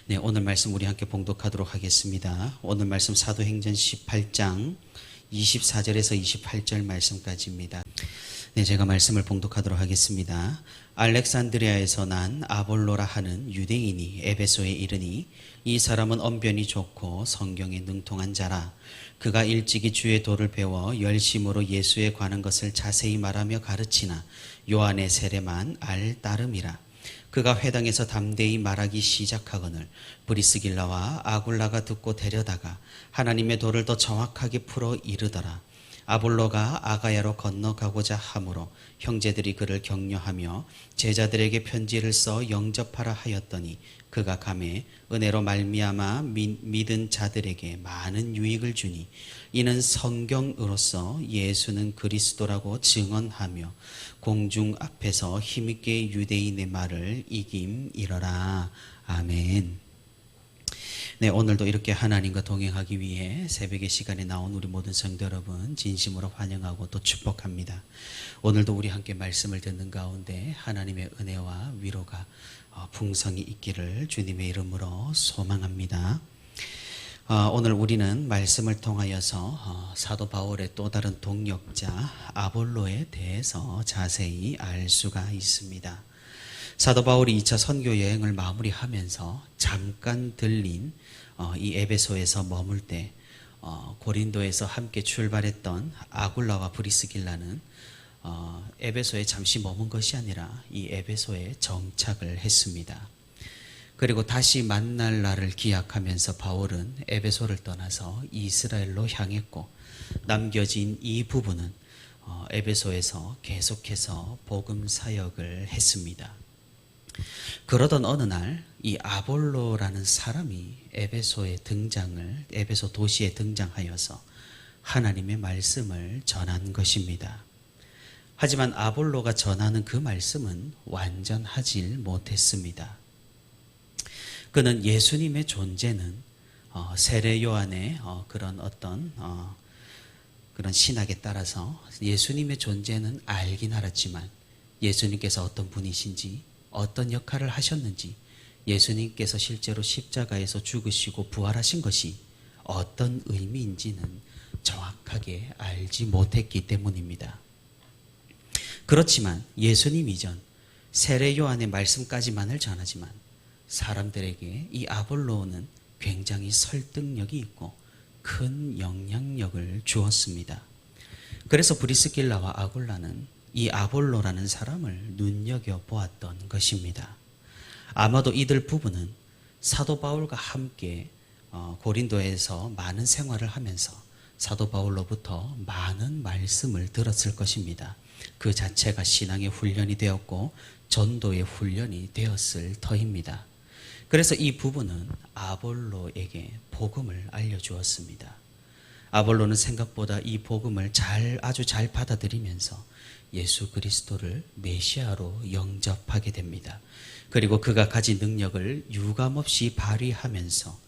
네, 오늘 말씀 우리 함께 봉독하도록 하겠습니다. 오늘 말씀 사도행전 18장 24절에서 28절 말씀까지입니다. 네, 제가 말씀을 봉독하도록 하겠습니다. 알렉산드리아에서 난 아볼로라 하는 유대인이 에베소에 이르니 이 사람은 언변이 좋고 성경에 능통한 자라. 그가 일찍이 주의 도를 배워 열심으로 예수에 관한 것을 자세히 말하며 가르치나 요한의 세례만 알 따름이라. 그가 회당에서 담대히 말하기 시작하거늘 브리스길라와 아굴라가 듣고 데려다가 하나님의 도를 더 정확하게 풀어 이르더라. 아볼로가 아가야로 건너가고자 하므로 형제들이 그를 격려하며 제자들에게 편지를 써 영접하라 하였더니 그가 가매 은혜로 말미암아 믿은 자들에게 많은 유익을 주니 이는 성경으로서 예수는 그리스도라고 증언하며 공중 앞에서 힘있게 유대인의 말을 이김이러라. 아멘. 네, 오늘도 이렇게 하나님과 동행하기 위해 새벽의 시간에 나온 우리 모든 성도 여러분 진심으로 환영하고 또 축복합니다. 오늘도 우리 함께 말씀을 듣는 가운데 하나님의 은혜와 위로가 풍성히 있기를 주님의 이름으로 소망합니다. 오늘 우리는 말씀을 통하여서 사도 바울의 또 다른 동역자 아볼로에 대해서 자세히 알 수가 있습니다. 사도 바울이 2차 선교 여행을 마무리하면서 잠깐 들린 이 에베소에서 머물 때 고린도에서 함께 출발했던 아굴라와 브리스길라는 에베소에 잠시 머문 것이 아니라 이 에베소에 정착을 했습니다. 그리고 다시 만날 날을 기약하면서 바울은 에베소를 떠나서 이스라엘로 향했고 남겨진 이 부분은 에베소에서 계속해서 복음 사역을 했습니다. 그러던 어느 날 이 아볼로라는 사람이 에베소 도시에 등장하여서 하나님의 말씀을 전한 것입니다. 하지만 아볼로가 전하는 그 말씀은 완전하질 못했습니다. 그는 예수님의 존재는 세례 요한의 그런 어떤 그런 신학에 따라서 예수님의 존재는 알긴 알았지만 예수님께서 어떤 분이신지 어떤 역할을 하셨는지 예수님께서 실제로 십자가에서 죽으시고 부활하신 것이 어떤 의미인지는 정확하게 알지 못했기 때문입니다. 그렇지만 예수님 이전 세례 요한의 말씀까지만을 전하지만 사람들에게 이 아볼로는 굉장히 설득력이 있고 큰 영향력을 주었습니다. 그래서 브리스길라와 아굴라는 이 아볼로라는 사람을 눈여겨보았던 것입니다. 아마도 이들 부부는 사도 바울과 함께 고린도에서 많은 생활을 하면서 사도 바울로부터 많은 말씀을 들었을 것입니다. 그 자체가 신앙의 훈련이 되었고 전도의 훈련이 되었을 터입니다. 그래서 이 부부는 아볼로에게 복음을 알려주었습니다. 아볼로는 생각보다 이 복음을 아주 잘 받아들이면서 예수 그리스도를 메시아로 영접하게 됩니다. 그리고 그가 가진 능력을 유감없이 발휘하면서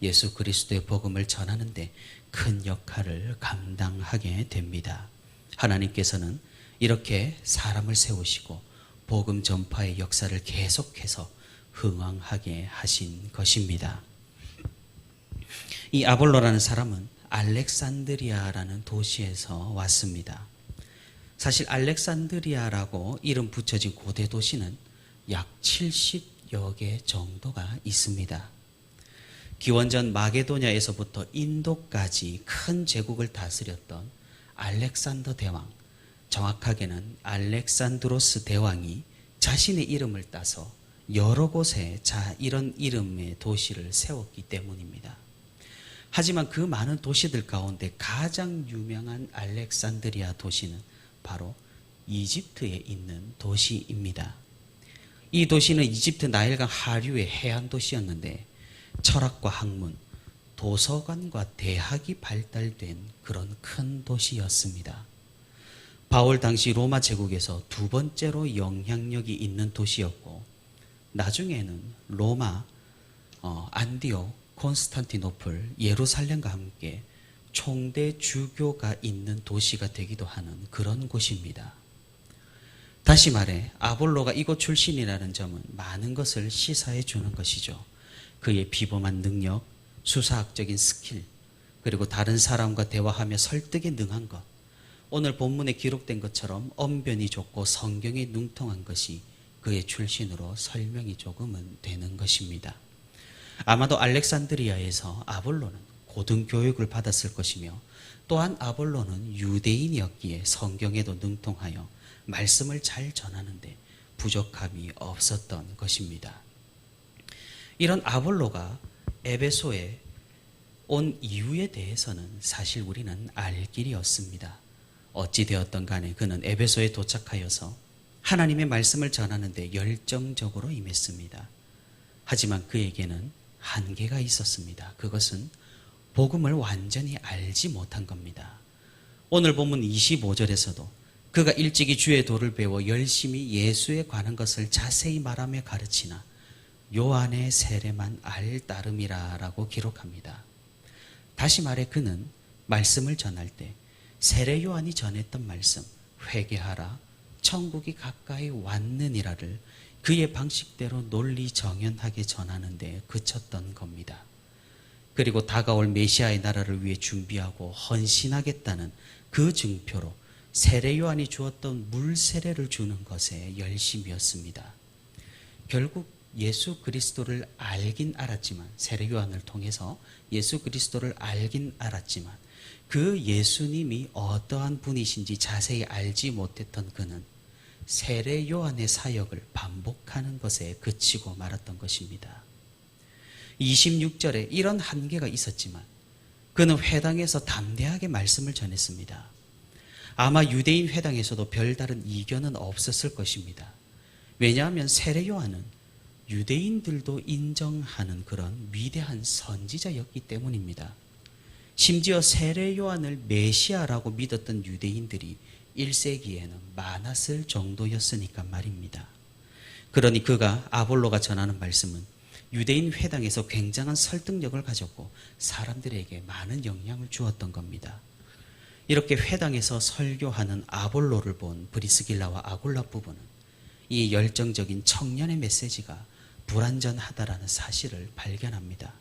예수 그리스도의 복음을 전하는데 큰 역할을 감당하게 됩니다. 하나님께서는 이렇게 사람을 세우시고 복음 전파의 역사를 계속해서 흥왕하게 하신 것입니다. 이 아볼로라는 사람은 알렉산드리아라는 도시에서 왔습니다. 사실 알렉산드리아라고 이름 붙여진 고대 도시는 약 70여 개 정도가 있습니다. 기원전 마게도냐에서부터 인도까지 큰 제국을 다스렸던 알렉산더 대왕, 정확하게는 알렉산드로스 대왕이 자신의 이름을 따서 여러 곳에 이런 이름의 도시를 세웠기 때문입니다. 하지만 그 많은 도시들 가운데 가장 유명한 알렉산드리아 도시는 바로 이집트에 있는 도시입니다. 이 도시는 이집트 나일강 하류의 해안 도시였는데 철학과 학문, 도서관과 대학이 발달된 그런 큰 도시였습니다. 바울 당시 로마 제국에서 두 번째로 영향력이 있는 도시였고 나중에는 로마, 안디옥, 콘스탄티노플, 예루살렘과 함께 총대 주교가 있는 도시가 되기도 하는 그런 곳입니다. 다시 말해 아볼로가 이곳 출신이라는 점은 많은 것을 시사해 주는 것이죠. 그의 비범한 능력, 수사학적인 스킬, 그리고 다른 사람과 대화하며 설득에 능한 것, 오늘 본문에 기록된 것처럼 언변이 좋고 성경에 능통한 것이 그의 출신으로 설명이 조금은 되는 것입니다. 아마도 알렉산드리아에서 아볼로는 고등교육을 받았을 것이며, 또한 아볼로는 유대인이었기에 성경에도 능통하여 말씀을 잘 전하는데 부족함이 없었던 것입니다. 이런 아볼로가 에베소에 온 이유에 대해서는 사실 우리는 알 길이 없습니다. 어찌되었던 간에 그는 에베소에 도착하여서 하나님의 말씀을 전하는데 열정적으로 임했습니다. 하지만 그에게는 한계가 있었습니다. 그것은 복음을 완전히 알지 못한 겁니다. 오늘 본문 25절에서도 그가 일찍이 주의 도를 배워 열심히 예수에 관한 것을 자세히 말하며 가르치나 요한의 세례만 알 따름이라 라고 기록합니다. 다시 말해 그는 말씀을 전할 때 세례 요한이 전했던 말씀, 회개하라, 천국이 가까이 왔느니라를 그의 방식대로 논리 정연하게 전하는 데 그쳤던 겁니다. 그리고 다가올 메시아의 나라를 위해 준비하고 헌신하겠다는 그 증표로 세례 요한이 주었던 물 세례를 주는 것에 열심이었습니다. 결국 예수 그리스도를 알긴 알았지만, 세례 요한을 통해서 예수 그리스도를 알긴 알았지만 그 예수님이 어떠한 분이신지 자세히 알지 못했던 그는 세례 요한의 사역을 반복하는 것에 그치고 말았던 것입니다. 26절에 이런 한계가 있었지만 그는 회당에서 담대하게 말씀을 전했습니다. 아마 유대인 회당에서도 별다른 이견은 없었을 것입니다. 왜냐하면 세례 요한은 유대인들도 인정하는 그런 위대한 선지자였기 때문입니다. 심지어 세례 요한을 메시아라고 믿었던 유대인들이 1세기에는 많았을 정도였으니까 말입니다. 그러니 그가 아볼로가 전하는 말씀은 유대인 회당에서 굉장한 설득력을 가졌고 사람들에게 많은 영향을 주었던 겁니다. 이렇게 회당에서 설교하는 아볼로를 본 브리스길라와 아굴라 부부는 이 열정적인 청년의 메시지가 불완전하다라는 사실을 발견합니다.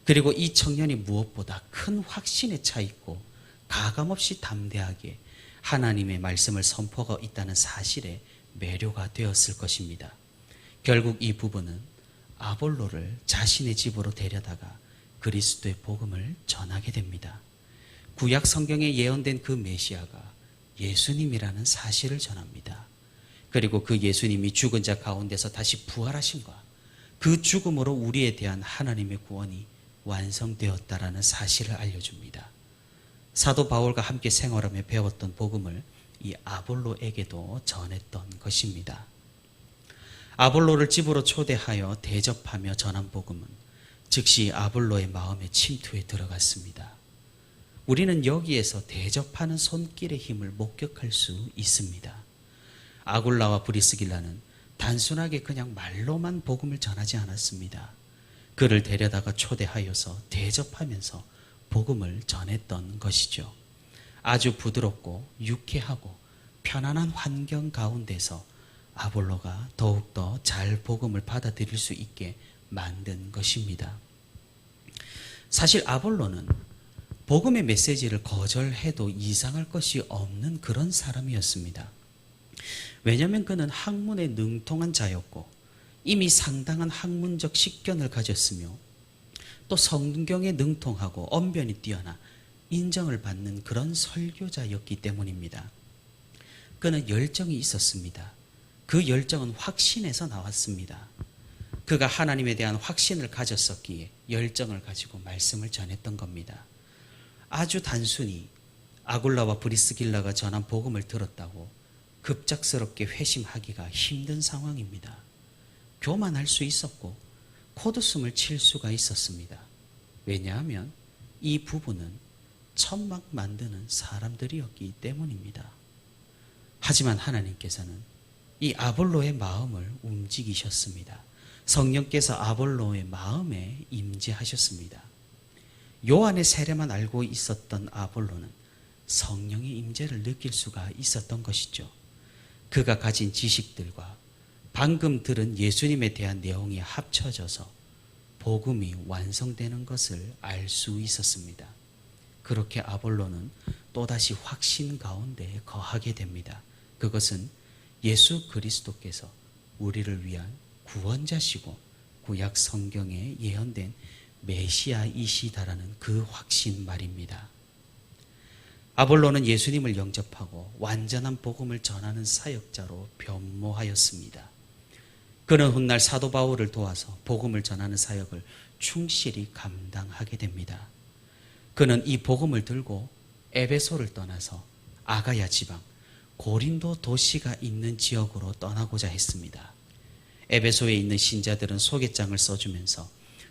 그리고 이 청년이 무엇보다 큰 확신에 차 있고 가감없이 담대하게 하나님의 말씀을 선포하고 있다는 사실에 매료가 되었을 것입니다. 결국 이 부부는 아볼로를 자신의 집으로 데려다가 그리스도의 복음을 전하게 됩니다. 구약 성경에 예언된 그 메시아가 예수님이라는 사실을 전합니다. 그리고 그 예수님이 죽은 자 가운데서 다시 부활하심과 그 죽음으로 우리에 대한 하나님의 구원이 완성되었다라는 사실을 알려줍니다. 사도 바울과 함께 생활하며 배웠던 복음을 이 아볼로에게도 전했던 것입니다. 아볼로를 집으로 초대하여 대접하며 전한 복음은 즉시 아볼로의 마음에 침투해 들어갔습니다. 우리는 여기에서 대접하는 손길의 힘을 목격할 수 있습니다. 아굴라와 브리스길라는 단순하게 그냥 말로만 복음을 전하지 않았습니다. 그를 데려다가 초대하여서 대접하면서 복음을 전했던 것이죠. 아주 부드럽고 유쾌하고 편안한 환경 가운데서 아볼로가 더욱더 잘 복음을 받아들일 수 있게 만든 것입니다. 사실 아볼로는 복음의 메시지를 거절해도 이상할 것이 없는 그런 사람이었습니다. 왜냐하면 그는 학문에 능통한 자였고 이미 상당한 학문적 식견을 가졌으며 또 성경에 능통하고 언변이 뛰어나 인정을 받는 그런 설교자였기 때문입니다. 그는 열정이 있었습니다. 그 열정은 확신에서 나왔습니다. 그가 하나님에 대한 확신을 가졌었기에 열정을 가지고 말씀을 전했던 겁니다. 아주 단순히 아굴라와 브리스길라가 전한 복음을 들었다고 급작스럽게 회심하기가 힘든 상황입니다. 교만할 수 있었고 코드숨을 칠 수가 있었습니다. 왜냐하면 이 부부는 천막 만드는 사람들이었기 때문입니다. 하지만 하나님께서는 이 아볼로의 마음을 움직이셨습니다. 성령께서 아볼로의 마음에 임재하셨습니다. 요한의 세례만 알고 있었던 아볼로는 성령의 임재를 느낄 수가 있었던 것이죠. 그가 가진 지식들과 방금 들은 예수님에 대한 내용이 합쳐져서 복음이 완성되는 것을 알 수 있었습니다. 그렇게 아볼로는 또다시 확신 가운데 거하게 됩니다. 그것은 예수 그리스도께서 우리를 위한 구원자시고 구약 성경에 예언된 메시아이시다라는 그 확신 말입니다. 아볼로는 예수님을 영접하고 완전한 복음을 전하는 사역자로 변모하였습니다. 그는 훗날 사도 바울을 도와서 복음을 전하는 사역을 충실히 감당하게 됩니다. 그는 이 복음을 들고 에베소를 떠나서 아가야 지방, 고린도 도시가 있는 지역으로 떠나고자 했습니다. 에베소에 있는 신자들은 소개장을 써주면서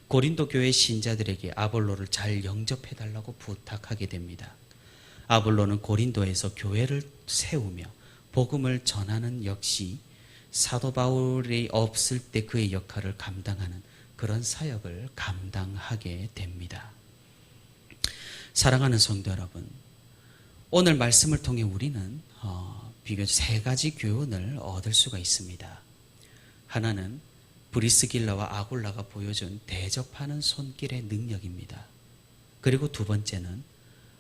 고린도 교회 신자들에게 아볼로를 잘 영접해달라고 부탁하게 됩니다. 아볼로는 고린도에서 교회를 세우며 복음을 전하는 역시 사도 바울이 없을 때 그의 역할을 감당하는 그런 사역을 감당하게 됩니다. 사랑하는 성도 여러분, 오늘 말씀을 통해 우리는 비교적 세 가지 교훈을 얻을 수가 있습니다. 하나는 브리스길라와 아굴라가 보여준 대접하는 손길의 능력입니다. 그리고 두 번째는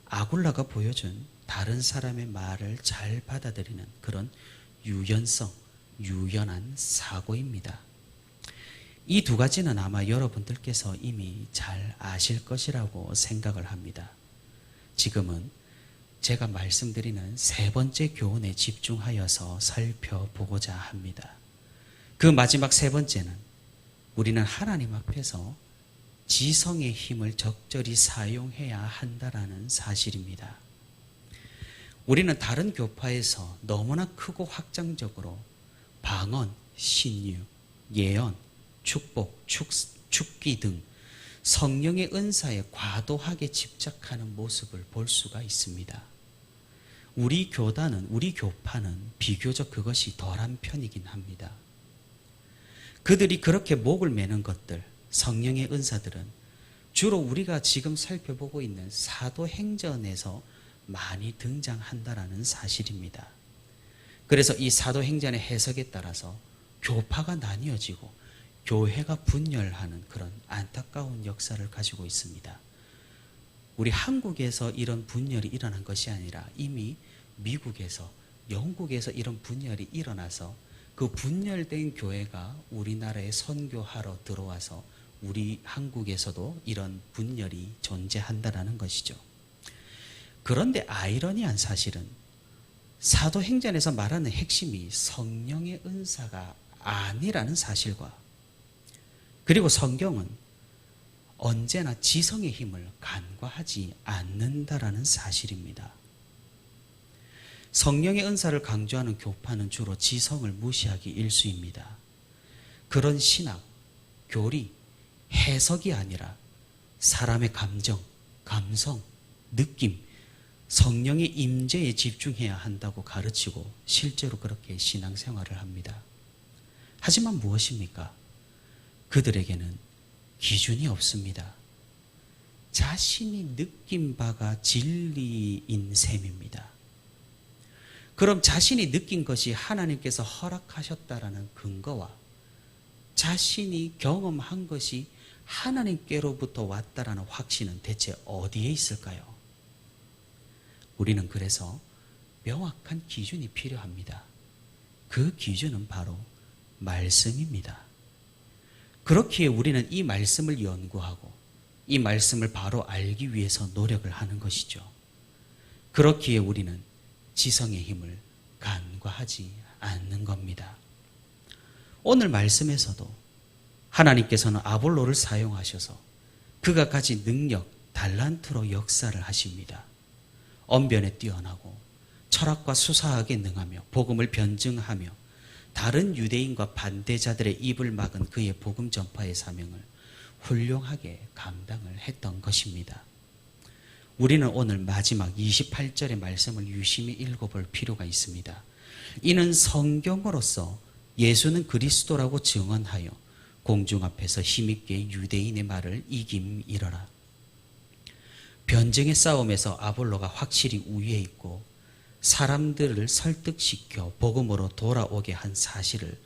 아굴라가 보여준 다른 사람의 말을 잘 받아들이는 그런 유연성, 유연한 사고입니다. 이 두 가지는 아마 여러분들께서 이미 잘 아실 것이라고 생각을 합니다. 지금은 제가 말씀드리는 세 번째 교훈에 집중하여서 살펴보고자 합니다. 그 마지막 세 번째는 우리는 하나님 앞에서 지성의 힘을 적절히 사용해야 한다라는 사실입니다. 우리는 다른 교파에서 너무나 크고 확장적으로 방언, 신유, 예언, 축복, 축기 등 성령의 은사에 과도하게 집착하는 모습을 볼 수가 있습니다. 우리 교파는 비교적 그것이 덜한 편이긴 합니다. 그들이 그렇게 목을 매는 것들, 성령의 은사들은 주로 우리가 지금 살펴보고 있는 사도행전에서 많이 등장한다라는 사실입니다. 그래서 이 사도행전의 해석에 따라서 교파가 나뉘어지고 교회가 분열하는 그런 안타까운 역사를 가지고 있습니다. 우리 한국에서 이런 분열이 일어난 것이 아니라 이미 미국에서, 영국에서 이런 분열이 일어나서 그 분열된 교회가 우리나라에 선교하러 들어와서 우리 한국에서도 이런 분열이 존재한다는 것이죠. 그런데 아이러니한 사실은 사도행전에서 말하는 핵심이 성령의 은사가 아니라는 사실과 그리고 성경은 언제나 지성의 힘을 간과하지 않는다라는 사실입니다. 성령의 은사를 강조하는 교파는 주로 지성을 무시하기 일쑤입니다. 그런 신학, 교리, 해석이 아니라 사람의 감정, 감성, 느낌, 성령의 임재에 집중해야 한다고 가르치고 실제로 그렇게 신앙생활을 합니다. 하지만 무엇입니까? 그들에게는 기준이 없습니다. 자신이 느낀 바가 진리인 셈입니다. 그럼 자신이 느낀 것이 하나님께서 허락하셨다라는 근거와 자신이 경험한 것이 하나님께로부터 왔다라는 확신은 대체 어디에 있을까요? 우리는 그래서 명확한 기준이 필요합니다. 그 기준은 바로 말씀입니다. 그렇기에 우리는 이 말씀을 연구하고 이 말씀을 바로 알기 위해서 노력을 하는 것이죠. 그렇기에 우리는 지성의 힘을 간과하지 않는 겁니다. 오늘 말씀에서도 하나님께서는 아볼로를 사용하셔서 그가 가진 능력, 달란트로 역사를 하십니다. 언변에 뛰어나고 철학과 수사하게 능하며 복음을 변증하며 다른 유대인과 반대자들의 입을 막은 그의 복음 전파의 사명을 훌륭하게 감당을 했던 것입니다. 우리는 오늘 마지막 28절의 말씀을 유심히 읽어볼 필요가 있습니다. 이는 성경으로서 예수는 그리스도라고 증언하여 공중 앞에서 힘있게 유대인의 말을 이김이러라. 변증의 싸움에서 아볼로가 확실히 우위에 있고 사람들을 설득시켜 복음으로 돌아오게 한 사실을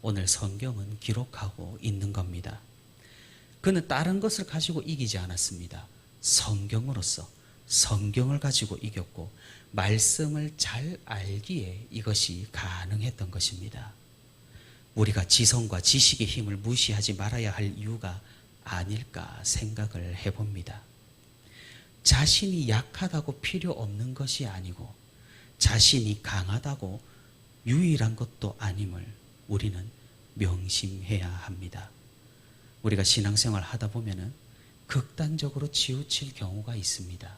오늘 성경은 기록하고 있는 겁니다. 그는 다른 것을 가지고 이기지 않았습니다. 성경으로서 성경을 가지고 이겼고 말씀을 잘 알기에 이것이 가능했던 것입니다. 우리가 지성과 지식의 힘을 무시하지 말아야 할 이유가 아닐까 생각을 해봅니다. 자신이 약하다고 필요 없는 것이 아니고 자신이 강하다고 유일한 것도 아님을 우리는 명심해야 합니다. 우리가 신앙생활 하다 보면은 극단적으로 치우칠 경우가 있습니다.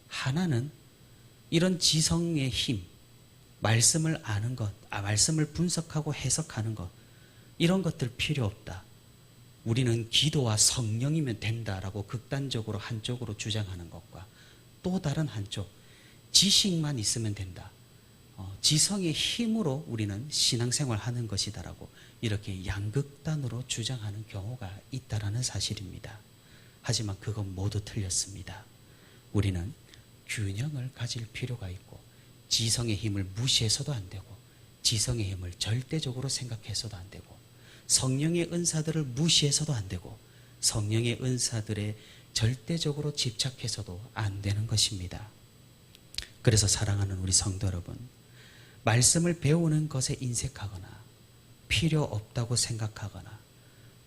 하나는 이런 지성의 힘, 말씀을 아는 것, 말씀을 분석하고 해석하는 것, 이런 것들 필요 없다. 우리는 기도와 성령이면 된다라고 극단적으로 한쪽으로 주장하는 것과 또 다른 한쪽, 지식만 있으면 된다. 지성의 힘으로 우리는 신앙생활 하는 것이다라고 이렇게 양극단으로 주장하는 경우가 있다라는 사실입니다. 하지만 그건 모두 틀렸습니다. 우리는 균형을 가질 필요가 있고 지성의 힘을 무시해서도 안 되고 지성의 힘을 절대적으로 생각해서도 안 되고 성령의 은사들을 무시해서도 안 되고 성령의 은사들에 절대적으로 집착해서도 안 되는 것입니다. 그래서 사랑하는 우리 성도 여러분, 말씀을 배우는 것에 인색하거나 필요 없다고 생각하거나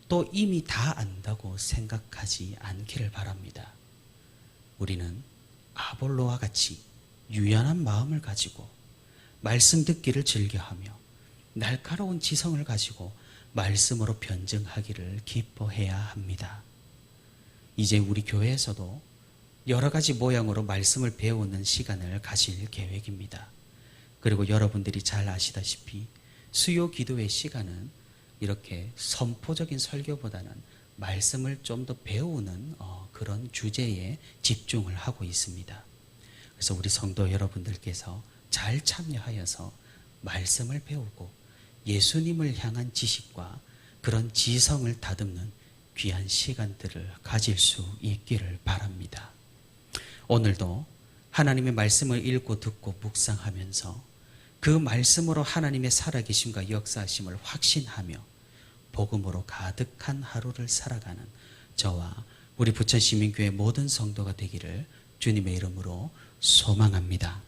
또 이미 다 안다고 생각하지 않기를 바랍니다. 우리는 아볼로와 같이 유연한 마음을 가지고 말씀 듣기를 즐겨하며 날카로운 지성을 가지고 말씀으로 변증하기를 기뻐해야 합니다. 이제 우리 교회에서도 여러 가지 모양으로 말씀을 배우는 시간을 가질 계획입니다. 그리고 여러분들이 잘 아시다시피 수요 기도의 시간은 이렇게 선포적인 설교보다는 말씀을 좀 더 배우는 그런 주제에 집중을 하고 있습니다. 그래서 우리 성도 여러분들께서 잘 참여하여서 말씀을 배우고 예수님을 향한 지식과 그런 지성을 다듬는 귀한 시간들을 가질 수 있기를 바랍니다. 오늘도 하나님의 말씀을 읽고 듣고 묵상하면서 그 말씀으로 하나님의 살아계심과 역사하심을 확신하며 복음으로 가득한 하루를 살아가는 저와 우리 부천시민교회 모든 성도가 되기를 주님의 이름으로 소망합니다.